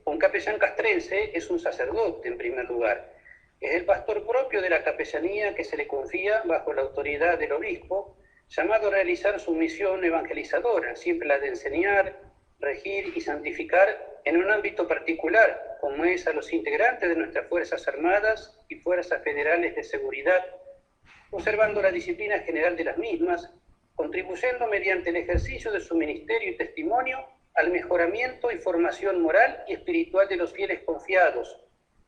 Un capellán castrense es un sacerdote, en primer lugar. Es el pastor propio de la capellanía que se le confía bajo la autoridad del obispo, llamado a realizar su misión evangelizadora, siempre la de enseñar, regir y santificar en un ámbito particular, como es a los integrantes de nuestras Fuerzas Armadas y Fuerzas Federales de Seguridad, observando la disciplina general de las mismas, contribuyendo mediante el ejercicio de su ministerio y testimonio al mejoramiento y formación moral y espiritual de los fieles confiados,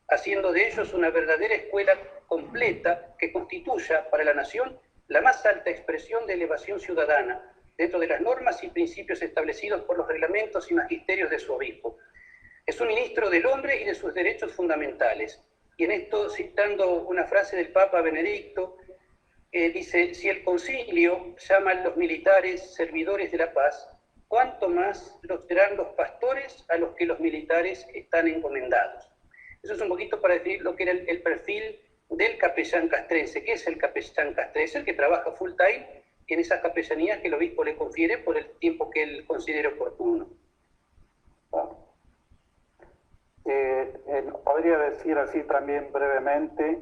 haciendo de ellos una verdadera escuela completa que constituya para la nación la más alta expresión de elevación ciudadana, dentro de las normas y principios establecidos por los reglamentos y magisterios de su obispo. Es un ministro del hombre y de sus derechos fundamentales. Y en esto, citando una frase del Papa Benedicto, dice: si el concilio llama a los militares servidores de la paz, cuánto más los serán los pastores a los que los militares están encomendados. Eso es un poquito para decir lo que era el perfil del capellán castrense. ¿Qué es el capellán castrense? El que trabaja full time en esas capellanías que el obispo le confiere por el tiempo que él considere oportuno. ¿Podría decir así también brevemente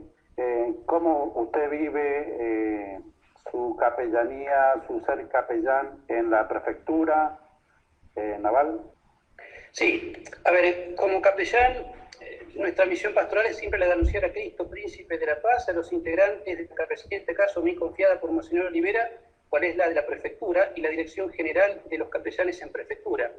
cómo usted vive su capellanía, su ser capellán en la prefectura naval? Sí, a ver, como capellán, nuestra misión pastoral es siempre la de anunciar a Cristo, príncipe de la paz, a los integrantes de la capellánía, en este caso muy confiada por Monseñor Olivera, cuál es la de la prefectura y la dirección general de los capellanes en prefectura.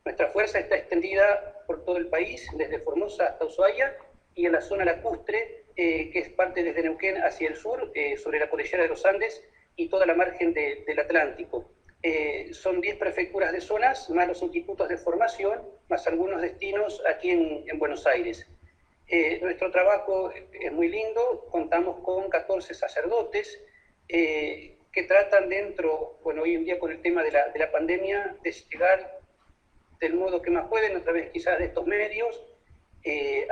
Nuestra fuerza está extendida por todo el país, desde Formosa hasta Ushuaia, y en la zona lacustre, que es parte desde Neuquén hacia el sur, sobre la cordillera de los Andes y toda la margen del Atlántico. Son 10 prefecturas de zonas, más los institutos de formación, más algunos destinos aquí en Buenos Aires. Nuestro trabajo es muy lindo, contamos con 14 sacerdotes que tratan dentro, bueno, hoy en día con el tema de la pandemia, de llegar del modo que más pueden, a través quizás de estos medios,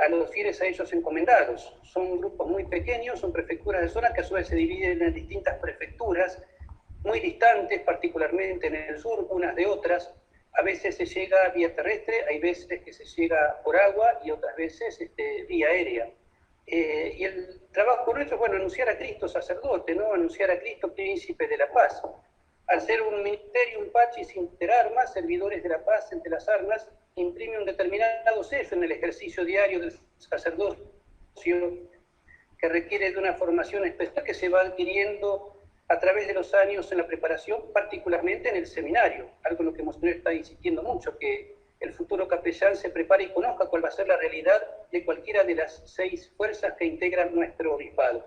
a los fieles a ellos encomendados. Son grupos muy pequeños, son prefecturas de zona que a su vez se dividen en distintas prefecturas, muy distantes, particularmente en el sur, unas de otras. A veces se llega vía terrestre, hay veces que se llega por agua y otras veces vía aérea. Y el trabajo nuestro es, bueno, anunciar a Cristo sacerdote, ¿no? Anunciar a Cristo príncipe de la paz. Al ser un ministerium pacis inter armas, servidores de la paz entre las armas, imprime un determinado sello en el ejercicio diario del sacerdocio, que requiere de una formación especial que se va adquiriendo a través de los años en la preparación, particularmente en el seminario, algo en lo que Monseñor está insistiendo mucho, que el futuro capellán se prepare y conozca cuál va a ser la realidad de cualquiera de las 6 fuerzas que integran nuestro obispado.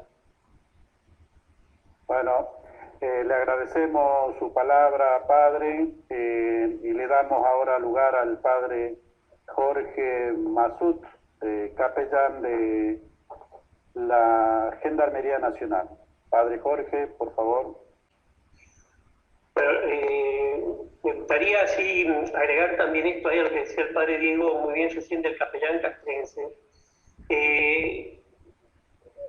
Bueno, le agradecemos su palabra, padre, y le damos ahora lugar al padre Jorge Masud, capellán de la Gendarmería Nacional. Padre Jorge, por favor. Bueno, me gustaría así agregar también esto ahí a lo que decía el padre Diego, muy bien recién, del capellán castrense.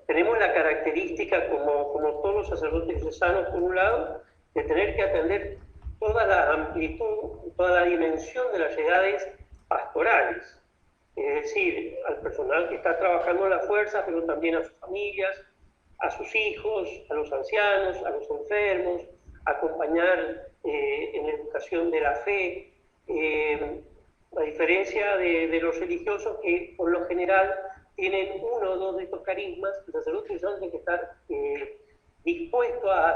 Tenemos la característica, como todos los sacerdotes diocesanos, por un lado, de tener que atender toda la amplitud, toda la dimensión de las edades pastorales. Es decir, al personal que está trabajando en la fuerza, pero también a sus familias, a sus hijos, a los ancianos, a los enfermos, acompañar en la educación de la fe, a diferencia de los religiosos que por lo general tienen uno o dos de estos carismas. El sacerdote tiene que estar dispuesto a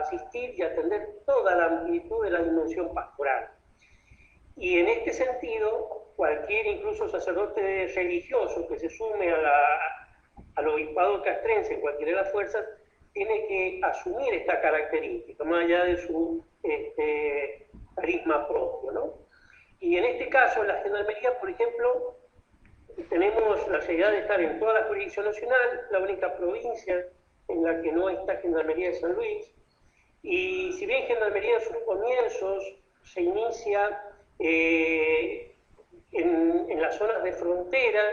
asistir y atender toda la amplitud de la dimensión pastoral. Y en este sentido, cualquier incluso sacerdote religioso que se sume al obispado castrense en cualquiera de las fuerzas, tiene que asumir esta característica, más allá de su carisma propio, ¿no? Y en este caso, en la Gendarmería, por ejemplo, tenemos la seguridad de estar en toda la jurisdicción nacional, la única provincia en la que no está Gendarmería de San Luis, y si bien Gendarmería en sus comienzos se inicia en las zonas de frontera,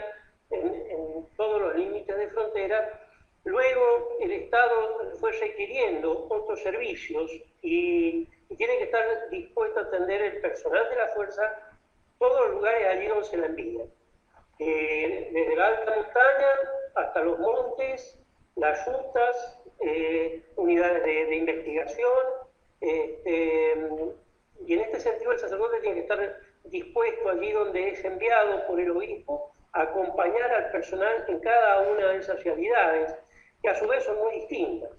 en todos los límites de frontera, luego el Estado fue requiriendo otros servicios y tiene que estar dispuesto a atender el personal de la fuerza todos los lugares allí donde se la envía. desde la alta montaña hasta los montes, las rutas, unidades de investigación, y en este sentido el sacerdote tiene que estar dispuesto allí donde es enviado por el obispo a acompañar al personal en cada una de esas realidades, que a su vez son muy distintas.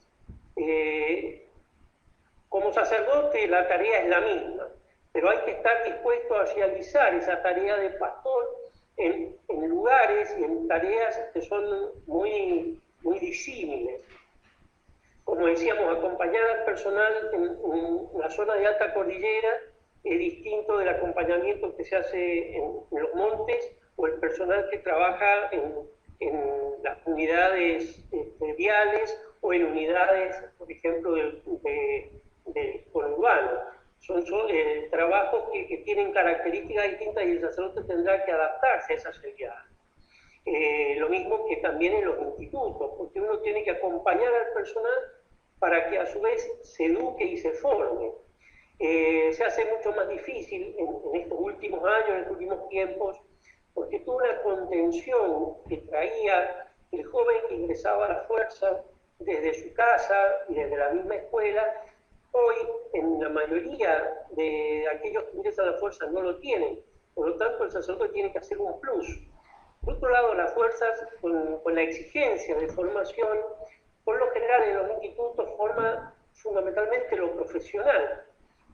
Como sacerdote la tarea es la misma, pero hay que estar dispuesto a realizar esa tarea de pastor en lugares y en tareas que son muy disímiles. Como decíamos, acompañar al personal en la zona de alta cordillera es distinto del acompañamiento que se hace en los montes o el personal que trabaja en las unidades viales o en unidades, por ejemplo, del conurbano. Son trabajos que tienen características distintas y el sacerdote tendrá que adaptarse a esas realidades. Lo mismo que también en los institutos, porque uno tiene que acompañar al personal para que a su vez se eduque y se forme. Se hace mucho más difícil en estos últimos años, en estos últimos tiempos, porque toda una contención que traía el joven que ingresaba a la fuerza desde su casa y desde la misma escuela, hoy en la mayoría de aquellos que ingresan a la fuerza no lo tienen. Por lo tanto, el sacerdote tiene que hacer un plus. Por otro lado, las fuerzas, con la exigencia de formación, por lo general en los institutos forma fundamentalmente lo profesional,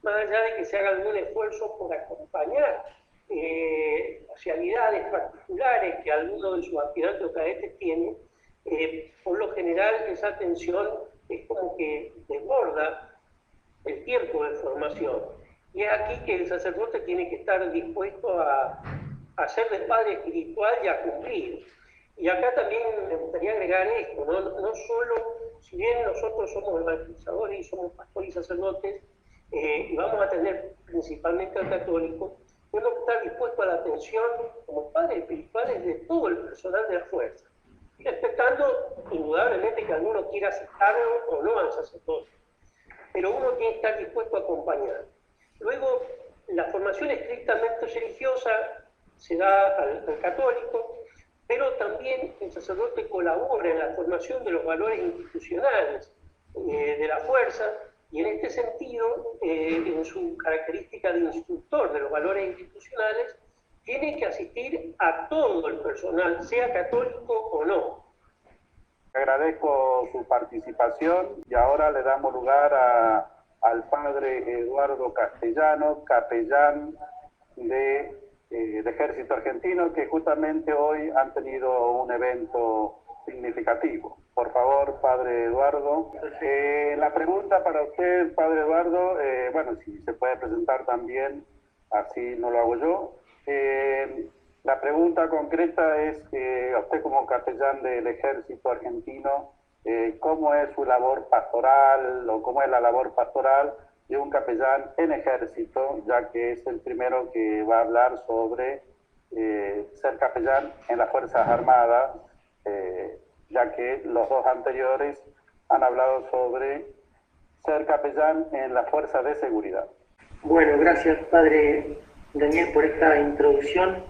más allá de que se haga algún esfuerzo por acompañar las realidades particulares que alguno de sus aspirantes o cadetes tiene, por lo general esa atención es como que desborda el tiempo de formación. Y es aquí que el sacerdote tiene que estar dispuesto a ser de padre espiritual y a cumplir. Y acá también me gustaría agregar esto, no solo, si bien nosotros somos evangelizadores y somos pastores y sacerdotes, y vamos a atender principalmente al católico, tenemos que estar dispuestos a la atención como padres espirituales de todo el personal de la fuerza, respetando indudablemente que alguno quiera aceptarlo o no al sacerdote, pero uno tiene que estar dispuesto a acompañar. Luego, la formación estrictamente religiosa se da al católico, pero también el sacerdote colabora en la formación de los valores institucionales de la fuerza, y en este sentido, en su característica de instructor de los valores institucionales, tiene que asistir a todo el personal, sea católico o no. Agradezco su participación y ahora le damos lugar al padre Eduardo Castellano, capellán del Ejército Argentino, que justamente hoy han tenido un evento significativo. Por favor, padre Eduardo. La pregunta para usted, padre Eduardo, bueno, si se puede presentar también, así no lo hago yo. La pregunta concreta es, usted como capellán del Ejército Argentino, ¿cómo es su labor pastoral o cómo es la labor pastoral de un capellán en Ejército, ya que es el primero que va a hablar sobre ser capellán en las Fuerzas Armadas, ya que los dos anteriores han hablado sobre ser capellán en las Fuerzas de Seguridad? Bueno, gracias padre Daniel por esta introducción.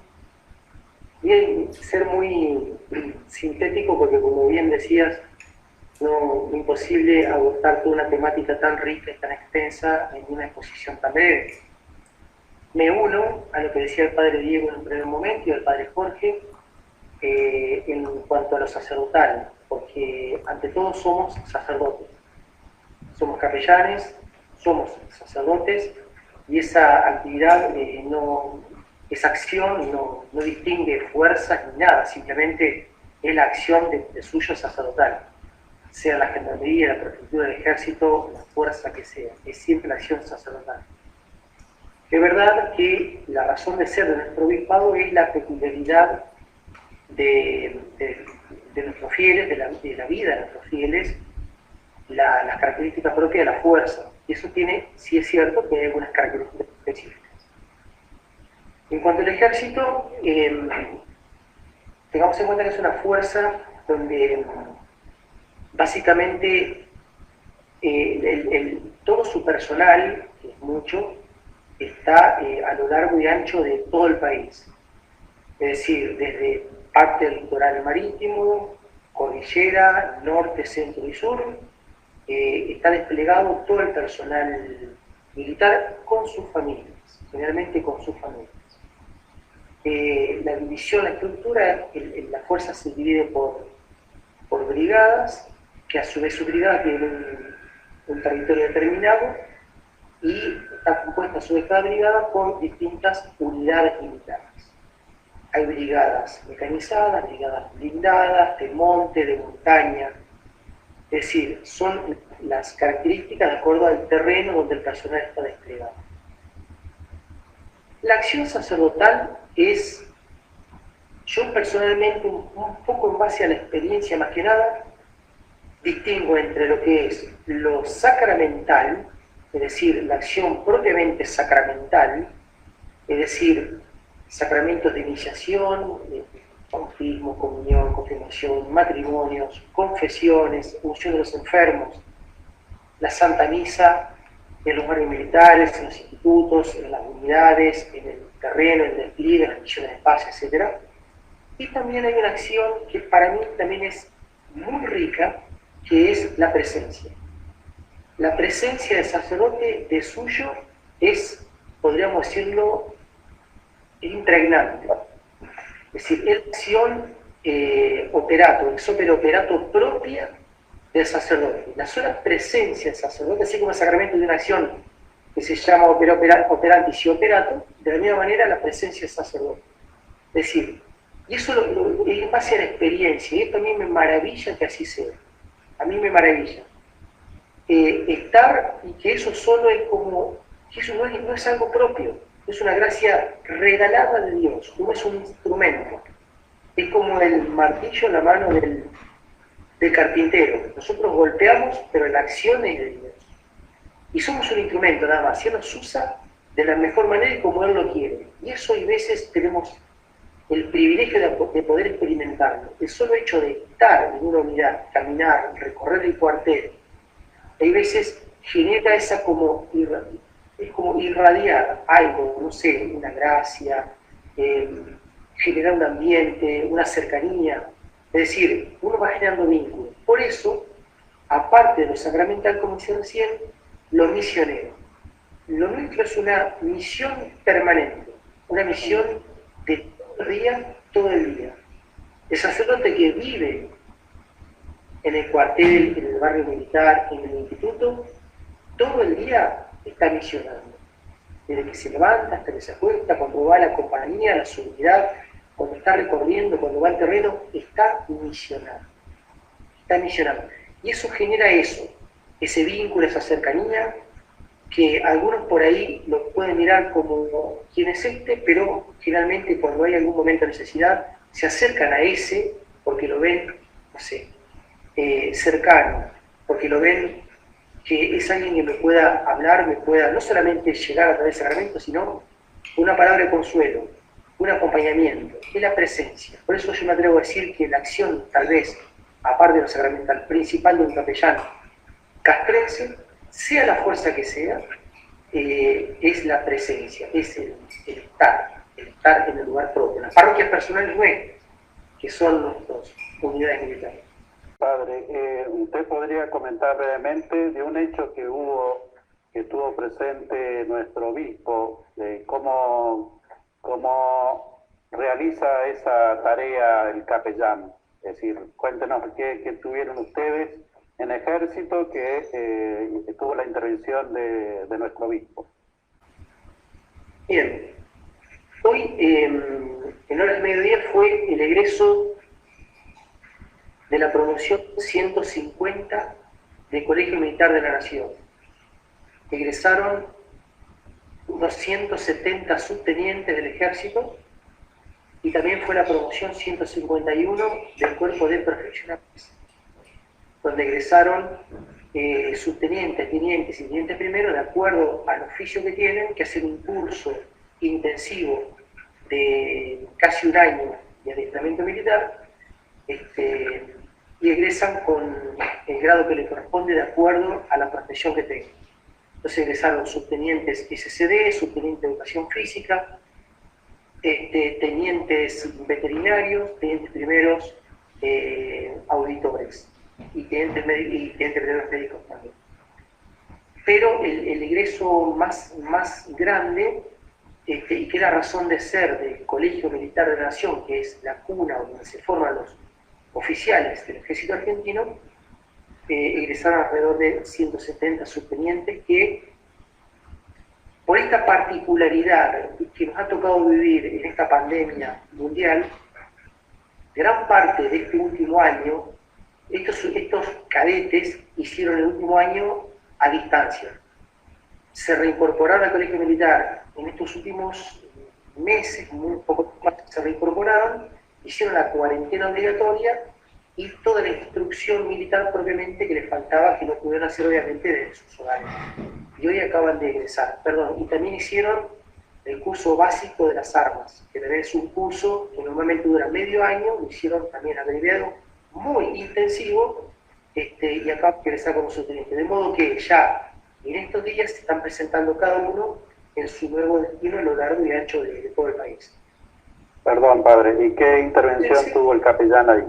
Bien, ser muy sintético porque como bien decías, no imposible abordar toda una temática tan rica y tan extensa en una exposición tan breve. Me uno a lo que decía el padre Diego en un primer momento y el padre Jorge en cuanto a lo sacerdotal, porque ante todo somos sacerdotes, somos capellanes, somos sacerdotes, y esa actividad, esa acción no distingue fuerzas ni nada, simplemente es la acción de suyo sacerdotal, sea la gendarmería, la prefectura del ejército, la fuerza que sea, es siempre la acción sacerdotal. Es verdad que la razón de ser de nuestro obispado es la peculiaridad de nuestros fieles, de la vida de nuestros fieles, las características propias de la fuerza. Y eso tiene, sí es cierto, que hay algunas características específicas. En cuanto al ejército, tengamos en cuenta que es una fuerza donde básicamente todo su personal, que es mucho, está a lo largo y ancho de todo el país. es decir, desde parte del litoral marítimo, cordillera, norte, centro y sur, está desplegado todo el personal militar con sus familias, generalmente con sus familias. La división, la estructura, la fuerza se divide por brigadas, que a su vez su brigada tiene un territorio determinado, y está compuesta a su vez cada brigada por distintas unidades militares. Hay brigadas mecanizadas, brigadas blindadas, de monte, de montaña. Es decir, son las características de acuerdo al terreno donde el personal está desplegado. La acción sacerdotal es, yo personalmente, un poco en base a la experiencia más que nada, distingo entre lo que es lo sacramental, es decir, la acción propiamente sacramental, es decir, sacramentos de iniciación, bautismo, comunión, confirmación, matrimonios, confesiones, unción de los enfermos, la Santa Misa en los barrios militares, en los institutos, en las unidades, en el terreno, en el despliegue, en las misiones de paz, etc. Y también hay una acción que para mí también es muy rica, que es la presencia. La presencia del sacerdote de suyo es, podríamos decirlo, impregnante. Es decir, es acción operato, ex opere operato propia del sacerdote. La sola presencia del sacerdote, así como el sacramento de una acción que se llama operantis y operato, de la misma manera la presencia del sacerdote. Es decir, y eso es en base a la experiencia, y esto a mí me maravilla que así sea. A mí me maravilla. Estar, y que eso solo es como, que eso no es algo propio, es una gracia regalada de Dios, no es un instrumento. Es como el martillo en la mano del carpintero. Nosotros golpeamos, pero la acción es de Dios. Y somos un instrumento nada más, y Él nos usa de la mejor manera y como Él lo quiere. Y eso hay veces tenemos el privilegio de poder experimentarlo. El solo hecho de estar en una unidad, caminar, recorrer el cuartel, hay veces genera esa como irradiar algo, no sé, una gracia, generar un ambiente, una cercanía. Es decir, uno va generando vínculos. Por eso, aparte de lo sacramental, como decía recién, lo misionero. Lo nuestro es una misión permanente, una misión de todo el día. El sacerdote que vive en el cuartel, en el barrio militar, en el instituto, todo el día está misionando. Desde que se levanta hasta que se acuesta, cuando va a la compañía, a la seguridad, cuando está recorriendo, cuando va al terreno, está misionando. Está misionando. Y eso genera eso, ese vínculo, esa cercanía, que algunos por ahí lo pueden mirar como quién es este, pero generalmente cuando hay algún momento de necesidad, se acercan a ese porque lo ven, no sé, cercano, porque lo ven que es alguien que me pueda hablar, me pueda no solamente llegar a través del sacramento, sino una palabra de consuelo, un acompañamiento, es la presencia. Por eso yo me atrevo a decir que la acción, tal vez, aparte de lo sacramental, principal de un capellán castrense, sea la fuerza que sea, es la presencia, es el estar en el lugar propio. Las parroquias personales nuestras, que son nuestras unidades militares. Padre, usted podría comentar brevemente de un hecho que estuvo presente nuestro obispo, cómo realiza esa tarea el capellán. Es decir, cuéntenos qué tuvieron ustedes en ejército que tuvo la intervención de nuestro obispo. Bien, hoy en horas de mediodía fue el egreso de la promoción 150 del Colegio Militar de la Nación. Egresaron 270 subtenientes del ejército y también fue la promoción 151 del Cuerpo de Profesionales, donde egresaron subtenientes, tenientes y tenientes primero de acuerdo al oficio que tienen, que hacen un curso intensivo de casi un año de adiestramiento militar, y egresan con el grado que les corresponde de acuerdo a la profesión que tengan. Entonces egresaron subtenientes SCD, subteniente de educación física, tenientes veterinarios, tenientes primeros auditores y tenientes primeros médicos también. Pero el egreso más grande, y que es la razón de ser del Colegio Militar de la Nación, que es la cuna donde se forman los oficiales del Ejército Argentino, egresaron alrededor de 170 subtenientes que, por esta particularidad que nos ha tocado vivir en esta pandemia mundial, gran parte de este último año, estos cadetes hicieron el último año a distancia. Se reincorporaron al Colegio Militar en estos últimos meses, muy poco más, se reincorporaron, hicieron la cuarentena obligatoria y toda la instrucción militar propiamente que les faltaba, que no pudieron hacer obviamente desde sus hogares. Y hoy acaban de egresar, perdón, y también hicieron el curso básico de las armas, que también es un curso que normalmente dura medio año, lo hicieron también abreviado, muy intensivo, y acaban de egresar como subteniente. De modo que ya en estos días se están presentando cada uno en su nuevo destino a lo largo y ancho de todo el país. Perdón, padre, ¿y qué intervención tuvo el capellán ahí?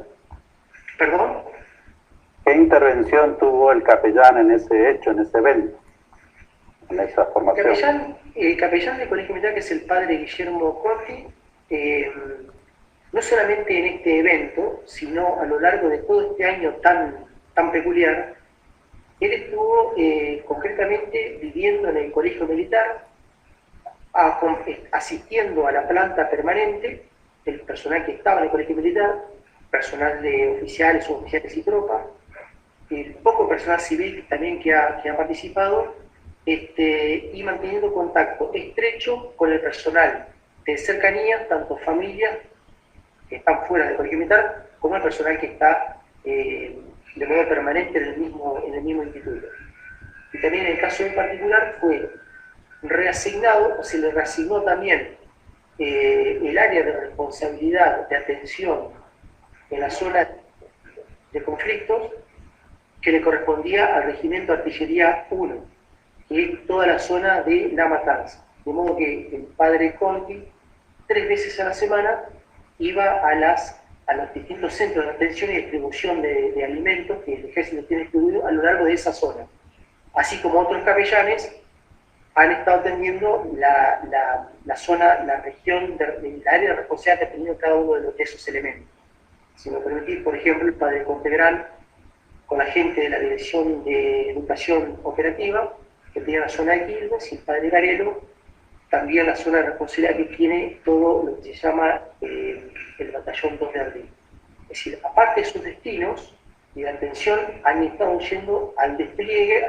¿Perdón? ¿Qué intervención tuvo el capellán en ese hecho, en ese evento, en esa formación? El capellán del Colegio Militar, que es el padre Guillermo Conti, no solamente en este evento, sino a lo largo de todo este año tan peculiar, él estuvo concretamente viviendo en el Colegio Militar, asistiendo a la planta permanente, el personal que estaba en el Colegio Militar, personal de oficiales, suboficiales y tropas, el poco personal civil también que ha participado, y manteniendo contacto estrecho con el personal de cercanía, tanto familias que están fuera del Colegio Militar, como el personal que está de modo permanente en el mismo instituto. Y también en el caso en particular fue reasignado, o se le reasignó también el área de responsabilidad de atención en la zona de conflictos, que le correspondía al Regimiento Artillería 1, que es toda la zona de La Matanza. De modo que el padre Conti, 3 veces a la semana, iba a los distintos centros de atención y distribución de alimentos que el ejército tiene distribuido a lo largo de esa zona. Así como otros capellanes han estado atendiendo la zona, la región, la área de responsabilidad dependiendo de cada uno de esos elementos. Si me permitís, por ejemplo, el padre Contegrán, con la gente de la Dirección de Educación Operativa, que tiene la zona de Quilmes, y el padre Garelo, también la zona de responsabilidad que tiene todo lo que se llama el batallón 2 de abril. Es decir, aparte de sus destinos y de atención, han estado yendo al despliegue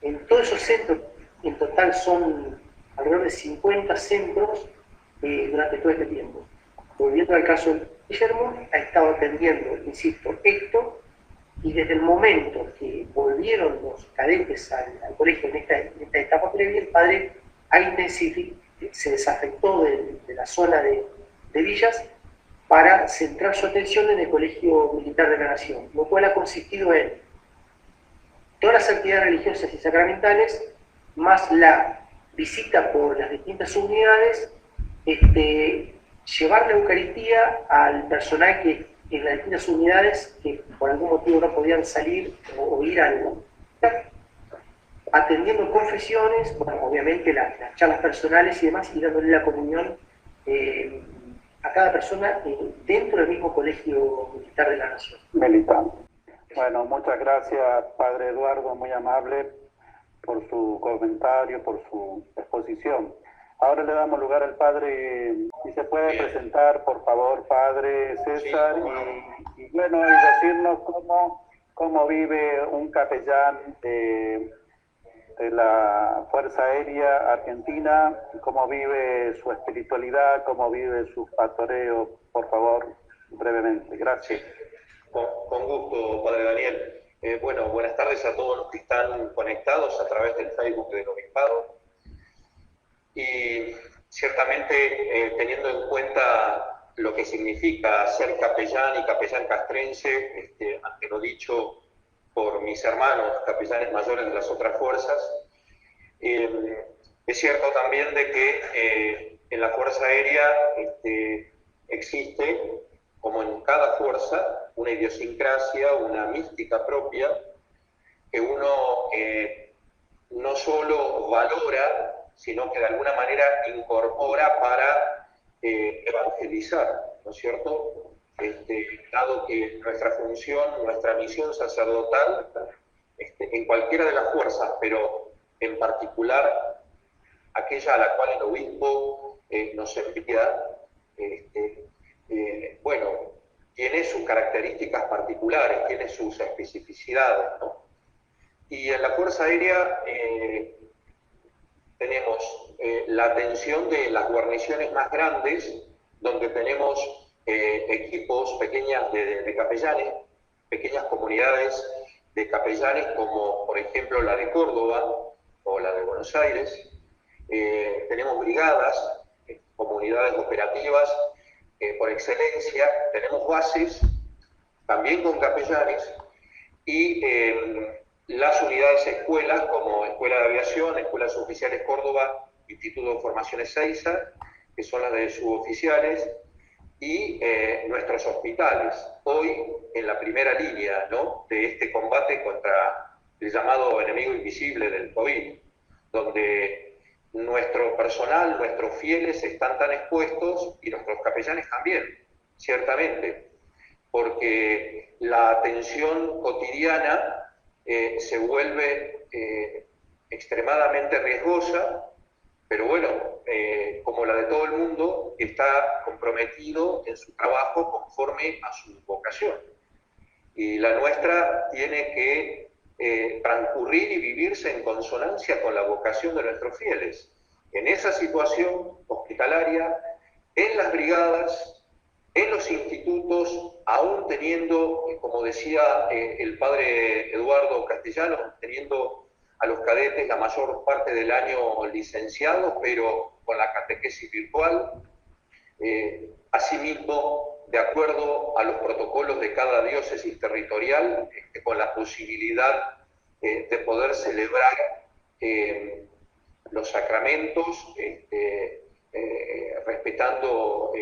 en todos esos centros. En total son alrededor de 50 centros durante todo este tiempo. Volviendo al caso de Guillermo, ha estado atendiendo, insisto, esto, y desde el momento que volvieron los cadetes al colegio en esta etapa previa, el padre se desafectó de la zona de Villas para centrar su atención en el Colegio Militar de la Nación, lo cual ha consistido en todas las actividades religiosas y sacramentales, más la visita por las distintas unidades, llevar la Eucaristía al personal que en las distintas unidades que por algún motivo no podían salir o ir atendiendo confesiones, bueno, obviamente las charlas personales y demás, y dándole la comunión a cada persona dentro del mismo Colegio Militar de la Nación. Militar. Bueno, muchas gracias, padre Eduardo, muy amable por su comentario, por su exposición. Ahora le damos lugar al padre, si se puede presentar, por favor, padre César, y bueno, y decirnos cómo vive un capellán de la Fuerza Aérea Argentina, cómo vive su espiritualidad, cómo vive sus pastoreos, por favor, brevemente. Gracias. Con gusto, padre Daniel. Bueno, buenas tardes a todos los que están conectados a través del Facebook del Obispado. Y ciertamente, teniendo en cuenta lo que significa ser capellán y capellán castrense, ante lo dicho por mis hermanos capellanes mayores de las otras fuerzas, es cierto también de que en la Fuerza Aérea existe, como en cada fuerza, una idiosincrasia, una mística propia, que uno no solo valora, sino que de alguna manera incorpora para evangelizar, ¿no es cierto? Dado que nuestra función, nuestra misión sacerdotal, en cualquiera de las fuerzas, pero en particular aquella a la cual el obispo nos envía, bueno, tiene sus características particulares, tiene sus especificidades, ¿no? Y en la Fuerza Aérea tenemos la atención de las guarniciones más grandes, donde tenemos equipos pequeñas de capellanes, pequeñas comunidades de capellanes, como por ejemplo la de Córdoba o la de Buenos Aires. Tenemos brigadas, comunidades operativas por excelencia, tenemos bases también con capellanes, y las unidades escuelas, como Escuela de Aviación, Escuelas Oficiales Córdoba, Instituto de Formación Ezeiza, que son las de suboficiales, y nuestros hospitales, hoy en la primera línea, ¿no?, de este combate contra el llamado enemigo invisible del COVID, donde nuestro personal, nuestros fieles están tan expuestos, y nuestros capellanes también, ciertamente, porque la atención cotidiana se vuelve extremadamente riesgosa, pero bueno, como la de todo el mundo, está comprometido en su trabajo conforme a su vocación. Y la nuestra tiene que transcurrir y vivirse en consonancia con la vocación de nuestros fieles. En esa situación hospitalaria, en las brigadas, en los institutos, aún teniendo, como decía el padre Eduardo Castellano, teniendo a los cadetes la mayor parte del año licenciados, pero con la catequesis virtual, asimismo, de acuerdo a los protocolos de cada diócesis territorial, con la posibilidad de poder celebrar los sacramentos, respetando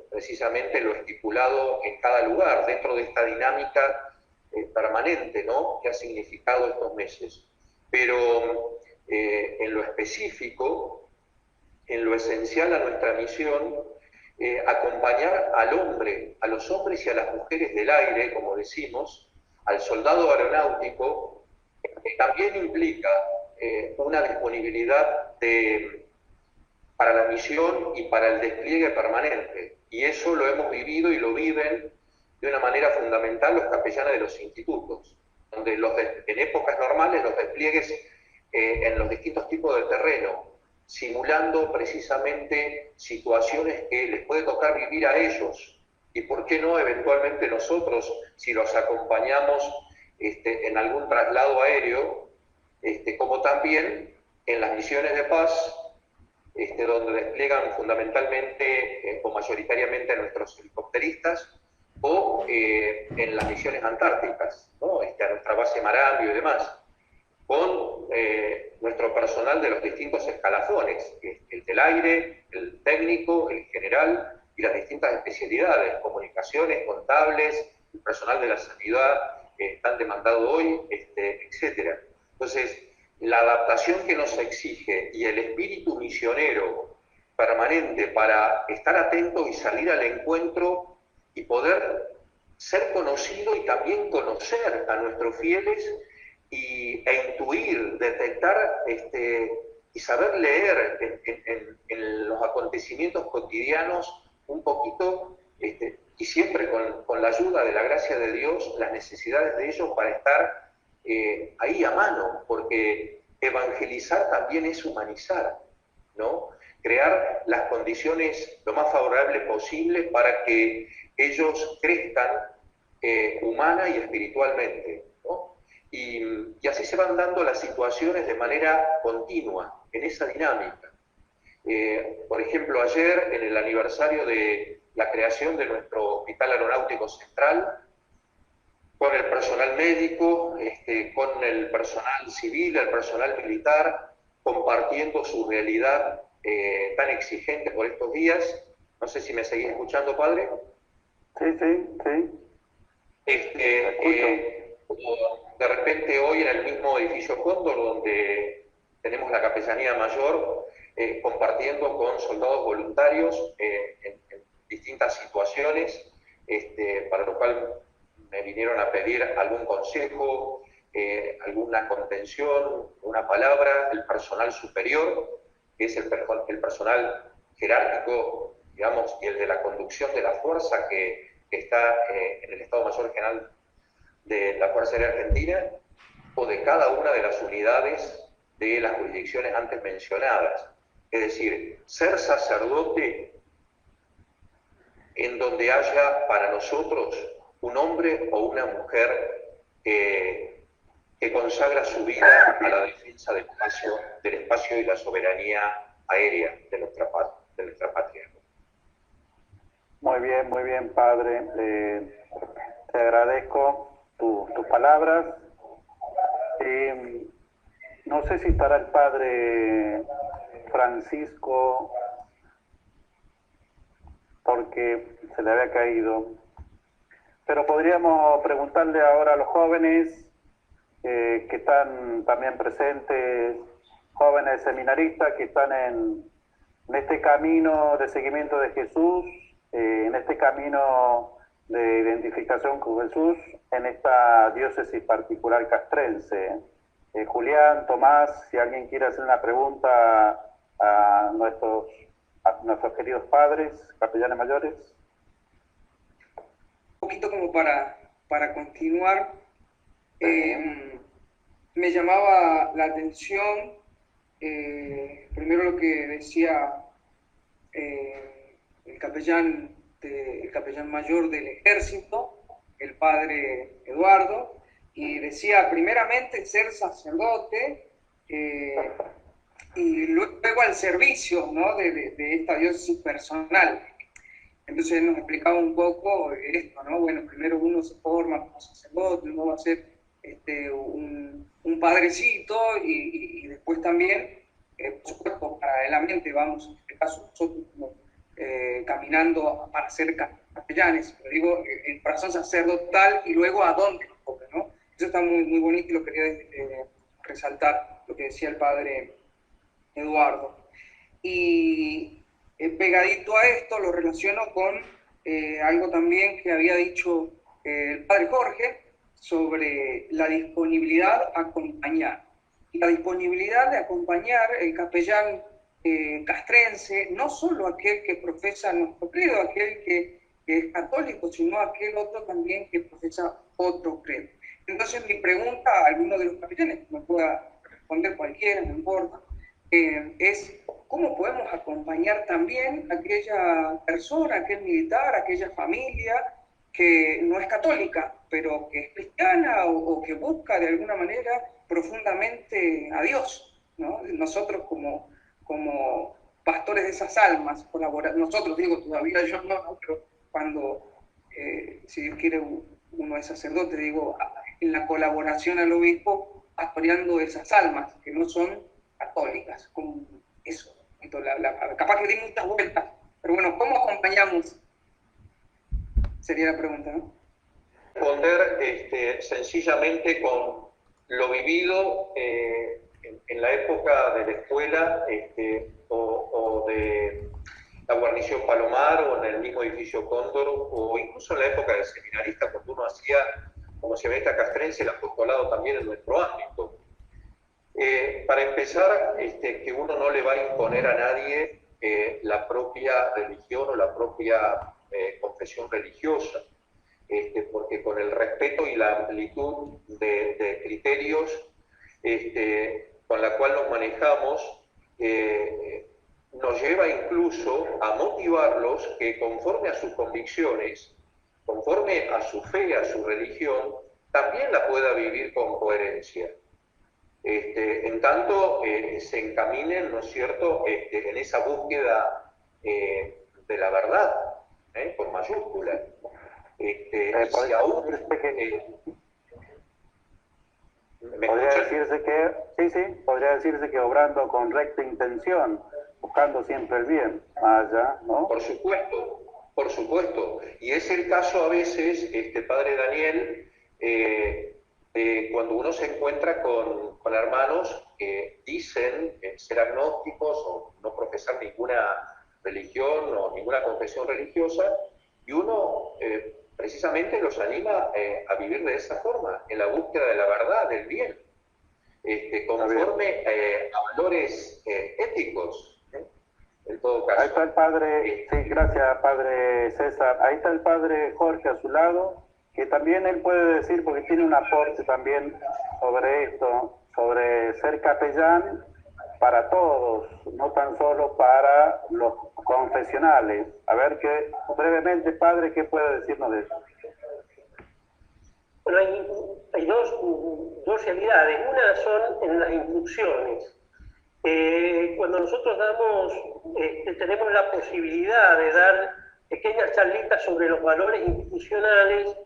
precisamente lo estipulado en cada lugar, dentro de esta dinámica permanente, ¿no?, que ha significado estos meses. Pero en lo específico, en lo esencial a nuestra misión, acompañar al hombre, a los hombres y a las mujeres del aire, como decimos, al soldado aeronáutico, que también implica una disponibilidad para la misión y para el despliegue permanente. Y eso lo hemos vivido y lo viven de una manera fundamental los capellanes de los institutos, donde en épocas normales los despliegues en los distintos tipos de terreno, simulando precisamente situaciones que les puede tocar vivir a ellos, y por qué no eventualmente nosotros, si los acompañamos en algún traslado aéreo, como también en las misiones de paz, donde despliegan fundamentalmente o mayoritariamente a nuestros helicópteristas, o en las misiones antárticas, ¿no?, a nuestra base Marambio y demás, con nuestro personal de los distintos escalafones, el del aire, el técnico, el general, y las distintas especialidades, comunicaciones, contables, el personal de la sanidad, tan demandado hoy, etc. Entonces, la adaptación que nos exige y el espíritu misionero permanente para estar atentos y salir al encuentro y poder ser conocido y también conocer a nuestros fieles e intuir, detectar y saber leer en los acontecimientos cotidianos un poquito, y siempre con la ayuda de la gracia de Dios, las necesidades de ellos para estar ahí a mano, porque evangelizar también es humanizar, ¿no? Crear las condiciones lo más favorables posible para que ellos crezcan humana y espiritualmente, ¿no? Y así se van dando las situaciones de manera continua, en esa dinámica. Por ejemplo, ayer, en el aniversario de la creación de nuestro Hospital Aeronáutico Central, con el personal médico, con el personal civil, el personal militar, compartiendo su realidad tan exigente por estos días. No sé si me seguís escuchando, padre. Sí, sí, sí. De repente hoy en el mismo edificio Cóndor, donde tenemos la capellanía mayor, compartiendo con soldados voluntarios en distintas situaciones, para lo cual me vinieron a pedir algún consejo, alguna contención, una palabra, el personal superior, que es el personal jerárquico, digamos, y el de la conducción de la fuerza que está en el Estado Mayor General de la Fuerza Aérea Argentina, o de cada una de las unidades de las jurisdicciones antes mencionadas. Es decir, ser sacerdote en donde haya para nosotros un hombre o una mujer que consagra su vida a la defensa del espacio y la soberanía aérea de nuestra patria. Muy bien, padre. Te agradezco tus palabras. No sé si estará el padre Francisco, porque se le había caído. Pero podríamos preguntarle ahora a los jóvenes que están también presentes, jóvenes seminaristas que están en este camino de seguimiento de Jesús, en este camino de identificación con Jesús, en esta diócesis particular castrense. Julián, Tomás, si alguien quiere hacer una pregunta a nuestros queridos padres, capellanes mayores. Un poquito como para continuar, me llamaba la atención primero lo que decía el capellán mayor del ejército, el padre Eduardo, y decía primeramente ser sacerdote y luego al servicio, ¿no?, de esta diócesis personal. Entonces él nos explicaba un poco esto, ¿no? Bueno, primero uno se forma como sacerdote, uno va a ser un padrecito y después también, por supuesto, paralelamente vamos, en este caso nosotros, caminando para ser capellanes, pero digo, el corazón sacerdotal y luego a dónde nos toca, ¿no? Eso está muy, muy bonito y lo quería resaltar, lo que decía el padre Eduardo. Y pegadito a esto lo relaciono con algo también que había dicho el padre Jorge sobre la disponibilidad a acompañar. La disponibilidad de acompañar el capellán castrense, no solo aquel que profesa nuestro credo, aquel que es católico, sino aquel otro también que profesa otro credo. Entonces mi pregunta a alguno de los capellanes, que me pueda responder cualquiera, no importa, es cómo podemos acompañar también a aquella persona, aquel militar, aquella familia que no es católica, pero que es cristiana o que busca de alguna manera profundamente a Dios, ¿no? Nosotros como pastores de esas almas, nosotros digo, todavía yo no, pero cuando, si Dios quiere, uno es sacerdote, digo, en la colaboración al obispo, pastoreando esas almas que no son católicas, con eso. Capaz que di muchas vueltas, pero bueno, ¿cómo acompañamos? Sería la pregunta, ¿no? Responder sencillamente con lo vivido en la época de la escuela o de la guarnición Palomar o en el mismo edificio Cóndor o incluso en la época del seminarista, cuando uno hacía, como seminarista castrense, el apostolado también en nuestro ámbito. Para empezar, que uno no le va a imponer a nadie la propia religión o la propia confesión religiosa, porque con el respeto y la amplitud de criterios con la cual nos manejamos, nos lleva incluso a motivarlos que conforme a sus convicciones, conforme a su fe, a su religión, también la pueda vivir con coherencia. En tanto se encaminen, ¿no es cierto?, en esa búsqueda de la verdad, con mayúscula. Si aún, podría decirse que obrando con recta intención, buscando siempre el bien, más allá, ¿no? Por supuesto, por supuesto. Y es el caso a veces, padre Daniel, cuando uno se encuentra con hermanos que dicen ser agnósticos o no profesar ninguna religión o ninguna confesión religiosa, y uno precisamente los anima a vivir de esa forma, en la búsqueda de la verdad, del bien, conforme a valores éticos, en todo caso. Ahí está el padre, sí, gracias padre César, ahí está el padre Jorge a su lado, que también él puede decir, porque tiene un aporte también sobre esto, sobre ser capellán para todos, no tan solo para los confesionales. A ver, brevemente, padre, ¿qué puede decirnos de eso? Bueno, hay dos realidades. Una son en las instrucciones. Cuando nosotros tenemos la posibilidad de dar pequeñas charlitas sobre los valores institucionales,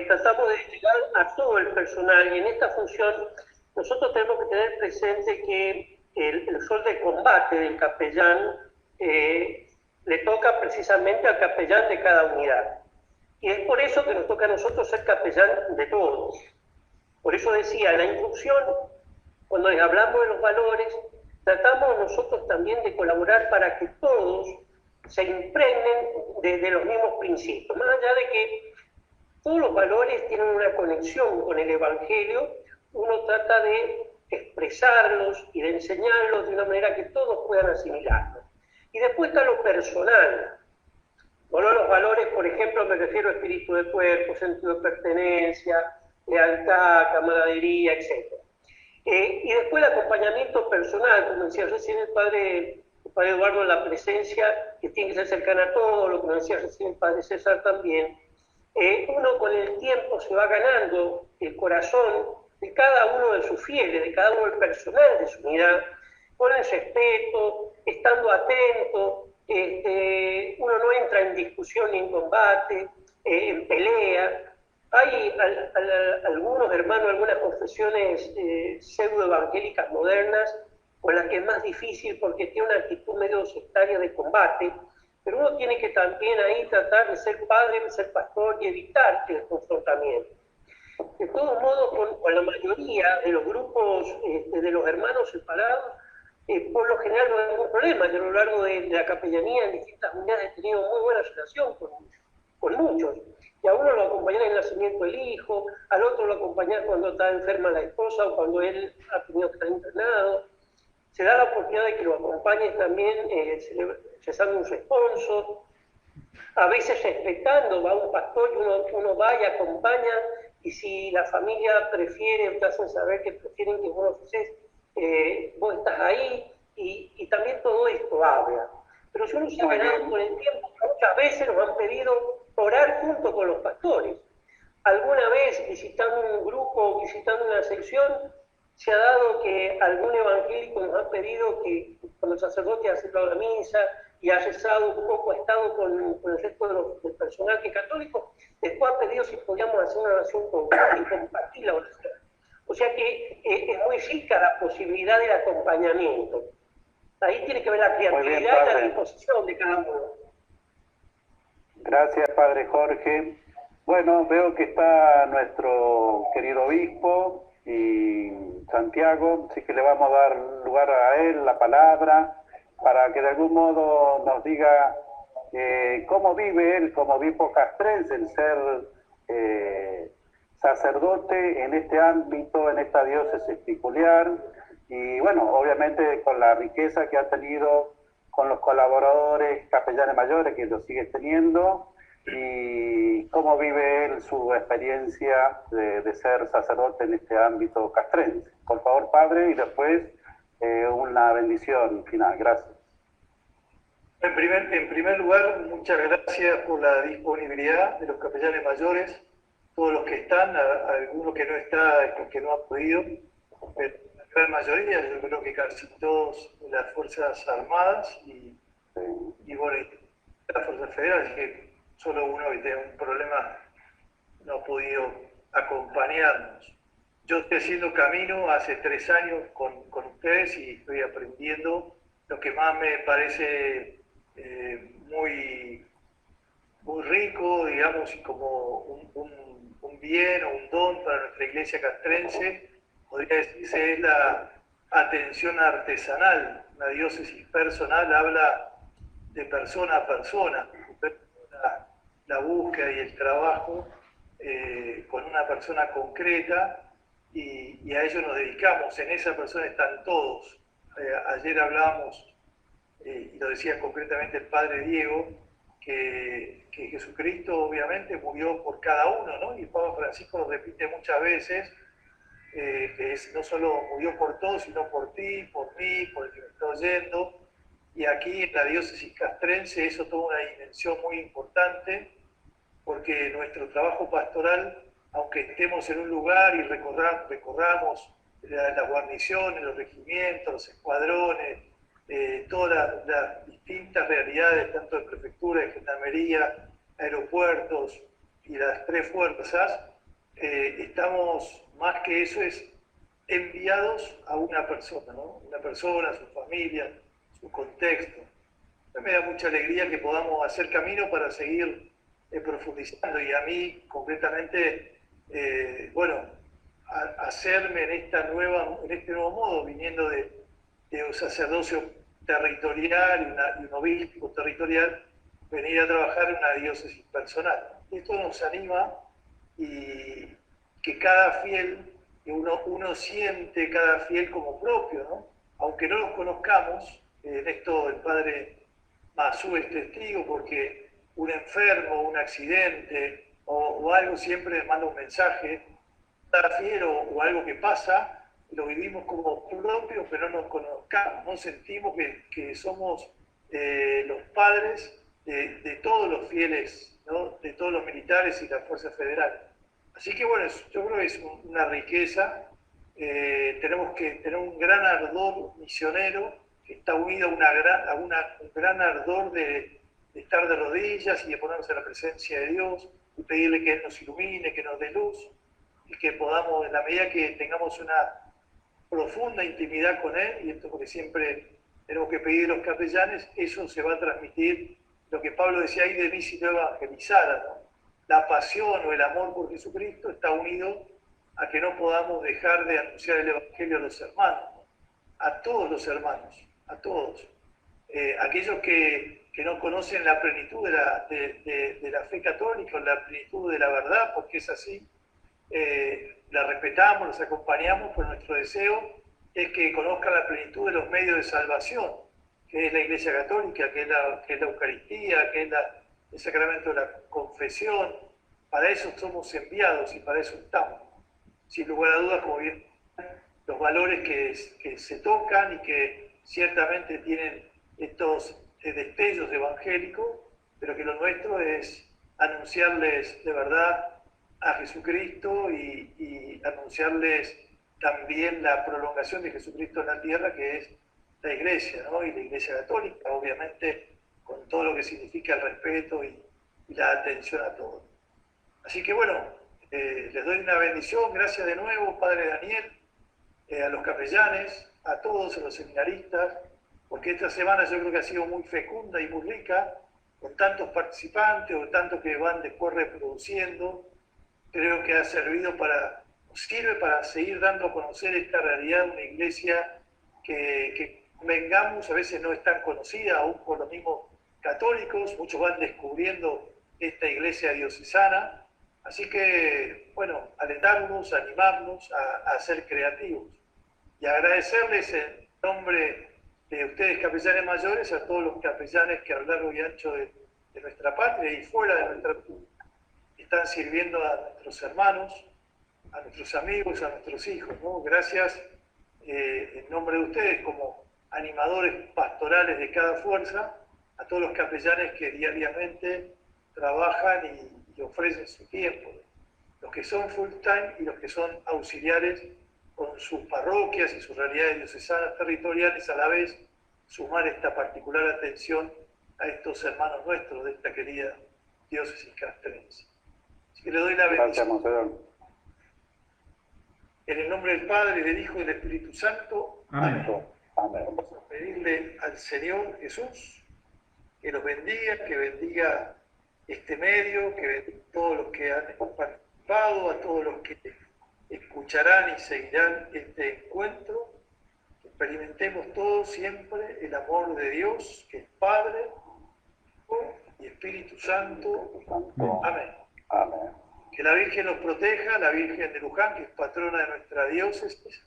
tratamos de llegar a todo el personal, y en esta función nosotros tenemos que tener presente que el rol de combate del capellán le toca precisamente al capellán de cada unidad. Y es por eso que nos toca a nosotros ser capellán de todos. Por eso decía, en la instrucción, cuando hablamos de los valores, tratamos nosotros también de colaborar para que todos se impregnen de los mismos principios. Más allá de que todos los valores tienen una conexión con el Evangelio, uno trata de expresarlos y de enseñarlos de una manera que todos puedan asimilarlos. Y después está lo personal. Bueno, los valores, por ejemplo, me refiero a espíritu de cuerpo, sentido de pertenencia, lealtad, camaradería, etc. Y después el acompañamiento personal, como decía recién el padre Eduardo, la presencia que tiene que ser cercana a todos, lo que decía recién el padre César también. Uno con el tiempo se va ganando el corazón de cada uno de sus fieles, de cada uno del personal de su unidad, con el respeto, estando atento. Uno no entra en discusión ni en combate, en pelea. Hay algunos hermanos, algunas confesiones pseudo-evangélicas modernas, con las que es más difícil porque tiene una actitud medio sectaria de combate, pero uno tiene que también ahí tratar de ser padre, de ser pastor y evitar el confrontamiento. De todos modos, con la mayoría de los grupos de los hermanos separados, por lo general no hay ningún problema. Yo a lo largo de la capellanía en distintas unidades he tenido muy buena relación con muchos. Y a uno lo acompañan en el nacimiento del hijo, al otro lo acompañan cuando está enferma la esposa o cuando él ha tenido que estar internado. Se da la oportunidad de que lo acompañes también cesando un responso. A veces respetando, va un pastor y uno va y acompaña, y si la familia prefiere, te hacen saber que prefieren que vos ofreces, vos estás ahí, y también todo esto habla. Pero si uno se ha ganado con el tiempo, muchas veces nos han pedido orar junto con los pastores. Alguna vez visitando un grupo, visitando una sección, se ha dado que algún evangélico nos ha pedido que cuando el sacerdote ha celebrado la misa y ha rezado un poco, ha estado con el resto del personal que es católico, después ha pedido si podíamos hacer una oración conjunta y compartir la oración. O sea que es muy rica la posibilidad del acompañamiento. Ahí tiene que ver la creatividad y la disposición de cada uno. Gracias, padre Jorge. Bueno, veo que está nuestro querido obispo y Santiago, así que le vamos a dar lugar a él, la palabra, para que de algún modo nos diga cómo vive él como obispo castrense, el ser sacerdote en este ámbito, en esta diócesis peculiar, y bueno, obviamente con la riqueza que ha tenido con los colaboradores capellanes mayores, que lo sigue teniendo, y cómo vive él su experiencia de ser sacerdote en este ámbito castrense. Por favor, padre, y después una bendición final. Gracias. En primer lugar, muchas gracias por la disponibilidad de los capellanes mayores, todos los que están, alguno que no está es porque no ha podido, pero la gran mayoría, yo creo que casi todos de las Fuerzas Armadas y bueno, las Fuerzas Federales, que solo uno que tiene un problema no ha podido acompañarnos. Yo estoy haciendo camino hace 3 años con ustedes y estoy aprendiendo lo que más me parece muy rico, digamos, y como un bien o un don para nuestra iglesia castrense, podría decirse, es la atención artesanal. Una diócesis personal habla de persona a persona, la búsqueda y el trabajo con una persona concreta, y a ello nos dedicamos. En esa persona están todos. Ayer hablábamos, y lo decía concretamente el padre Diego, que Jesucristo obviamente murió por cada uno, ¿no? Y el Papa Francisco lo repite muchas veces, que no solo murió por todos, sino por ti, por mí, por el que me está oyendo. Y aquí en la diócesis castrense eso toma una dimensión muy importante, porque nuestro trabajo pastoral, aunque estemos en un lugar y recorramos las guarniciones, los regimientos, los escuadrones, todas las distintas realidades, tanto de prefectura, de gendarmería, aeropuertos y las tres fuerzas, estamos, más que eso, es enviados a una persona, ¿no? Una persona, su familia, su contexto. Me da mucha alegría que podamos hacer camino para seguir profundizando, y a mí concretamente, hacerme en este nuevo modo, viniendo de un sacerdocio territorial y un obispo territorial, venir a trabajar en una diócesis personal. Esto nos anima, y que cada fiel, que uno siente cada fiel como propio, ¿no? Aunque no los conozcamos, en esto el padre Masú es testigo, porque un enfermo, un accidente o algo siempre manda un mensaje, cada fiel o algo que pasa, lo vivimos como propio, pero no nos conozcamos, no sentimos que somos los padres de todos los fieles, ¿no? De todos los militares y la Fuerza Federal. Así que bueno, yo creo que es una riqueza. Tenemos que tener un gran ardor misionero, que está unido a un gran ardor de estar de rodillas y de ponernos en la presencia de Dios, y pedirle que Él nos ilumine, que nos dé luz, y que podamos, en la medida que tengamos una profunda intimidad con Él, y esto porque siempre tenemos que pedir a los capellanes, eso se va a transmitir, lo que Pablo decía ahí de mí si no evangelizara, ¿no? La pasión o el amor por Jesucristo está unido a que no podamos dejar de anunciar el Evangelio a los hermanos, ¿no? A todos los hermanos, a todos. Aquellos que no conocen la plenitud de la fe católica, la plenitud de la verdad, porque es así, la respetamos, los acompañamos, pero nuestro deseo es que conozcan la plenitud de los medios de salvación, que es la Iglesia Católica, que es la Eucaristía, que es el sacramento de la confesión. Para eso somos enviados y para eso estamos. Sin lugar a dudas, como bien, los valores que se tocan y que ciertamente tienen estos destellos evangélicos, pero que lo nuestro es anunciarles de verdad a Jesucristo y anunciarles también la prolongación de Jesucristo en la tierra, que es la Iglesia, ¿no? Y la Iglesia Católica, obviamente, con todo lo que significa el respeto y la atención a todos. Así que bueno, les doy una bendición. Gracias de nuevo, Padre Daniel, a los capellanes, a todos, a los seminaristas, porque esta semana yo creo que ha sido muy fecunda y muy rica, con tantos participantes o tantos que van después reproduciendo. Creo que ha servido sirve para seguir dando a conocer esta realidad de una iglesia que vengamos, a veces no es tan conocida aún por los mismos católicos, muchos van descubriendo esta iglesia diocesana. Así que, bueno, alentarnos, animarnos a ser creativos y agradecerles en nombre de ustedes, capellanes mayores, a todos los capellanes que a lo largo y ancho de nuestra patria y fuera de nuestra están sirviendo a nuestros hermanos, a nuestros amigos, a nuestros hijos, ¿no? Gracias en nombre de ustedes como animadores pastorales de cada fuerza, a todos los capellanes que diariamente trabajan y ofrecen su tiempo, los que son full time y los que son auxiliares con sus parroquias y sus realidades diocesanas territoriales, a la vez sumar esta particular atención a estos hermanos nuestros de esta querida diócesis castrense. Así que le doy la bendición. En el nombre del Padre, del Hijo y del Espíritu Santo. Amén. Amén. Amén. Vamos a pedirle al Señor Jesús que nos bendiga, que bendiga este medio, que bendiga a todos los que han participado, a todos los que escucharán y seguirán este encuentro. Que experimentemos todos siempre el amor de Dios, que es Padre, Hijo y Espíritu Santo. Amén. Amén. Que la Virgen nos proteja, la Virgen de Luján, que es patrona de nuestra diócesis,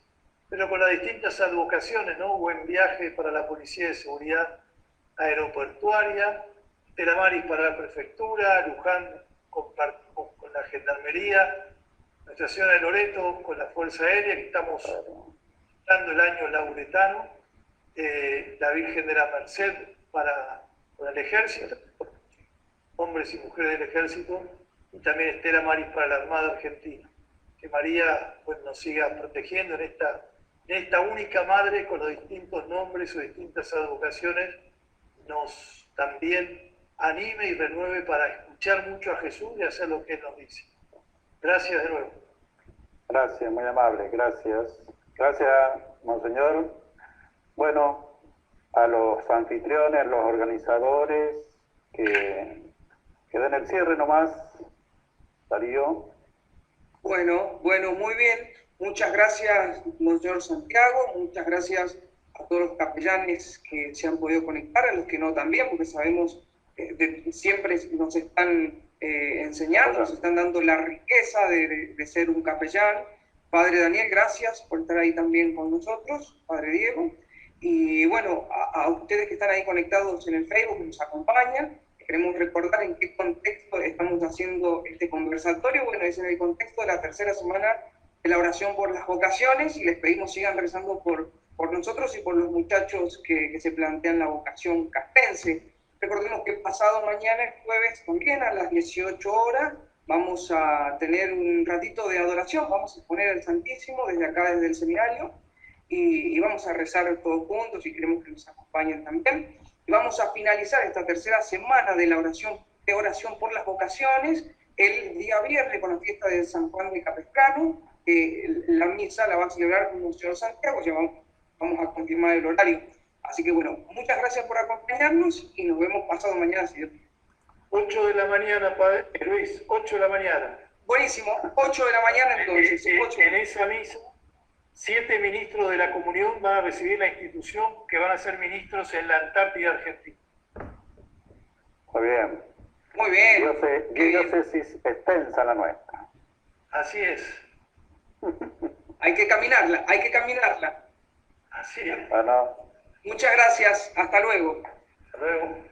pero con las distintas advocaciones, ¿no? Buen viaje para la Policía de Seguridad Aeroportuaria, Telamaris para la Prefectura, Luján compartimos con la Gendarmería, Nuestra Señora de Loreto con la Fuerza Aérea, que estamos dando el año lauretano, la Virgen de la Merced para el Ejército, hombres y mujeres del Ejército, y también Estela Maris para la Armada Argentina. Que María pues, nos siga protegiendo en esta única madre con los distintos nombres o distintas advocaciones, nos también anime y renueve para escuchar mucho a Jesús y hacer lo que Él nos dice. Gracias de nuevo. Gracias, muy amable, gracias. Gracias, Monseñor. Bueno, a los anfitriones, los organizadores, que den el cierre nomás. Darío. Bueno, muy bien. Muchas gracias, Monseñor Santiago. Muchas gracias a todos los capellanes que se han podido conectar, a los que no también, porque sabemos que siempre nos están enseñando, nos están dando la riqueza de ser un capellán. Padre Daniel, gracias por estar ahí también con nosotros, Padre Diego. Y bueno, a ustedes que están ahí conectados en el Facebook, que nos acompañan, queremos recordar en qué contexto estamos haciendo este conversatorio. Bueno, es en el contexto de la tercera semana de la oración por las vocaciones, y les pedimos sigan rezando por nosotros y por los muchachos que se plantean la vocación castrense. Recordemos que pasado mañana, el jueves, también a las 18 horas, vamos a tener un ratito de adoración, vamos a poner el Santísimo desde acá, desde el seminario, y vamos a rezar todos juntos y queremos que nos acompañen también. Y vamos a finalizar esta tercera semana de la oración por las vocaciones el día viernes con la fiesta de San Juan de Capestrano. La misa la va a celebrar con Monseñor Santiago, ya vamos a confirmar el horario. Así que bueno, muchas gracias por acompañarnos y nos vemos pasado mañana, si Dios quiere. 8 de la mañana, Padre Luis, 8 de la mañana. Buenísimo, 8 de la mañana entonces. En esa misa, 7 ministros de la comunión van a recibir la institución, que van a ser ministros en la Antártida Argentina. Muy bien. Muy bien. Diócesis extensa la nuestra. Así es. Hay que caminarla, hay que caminarla. Así es. Bueno. Muchas gracias, hasta luego. Hasta luego.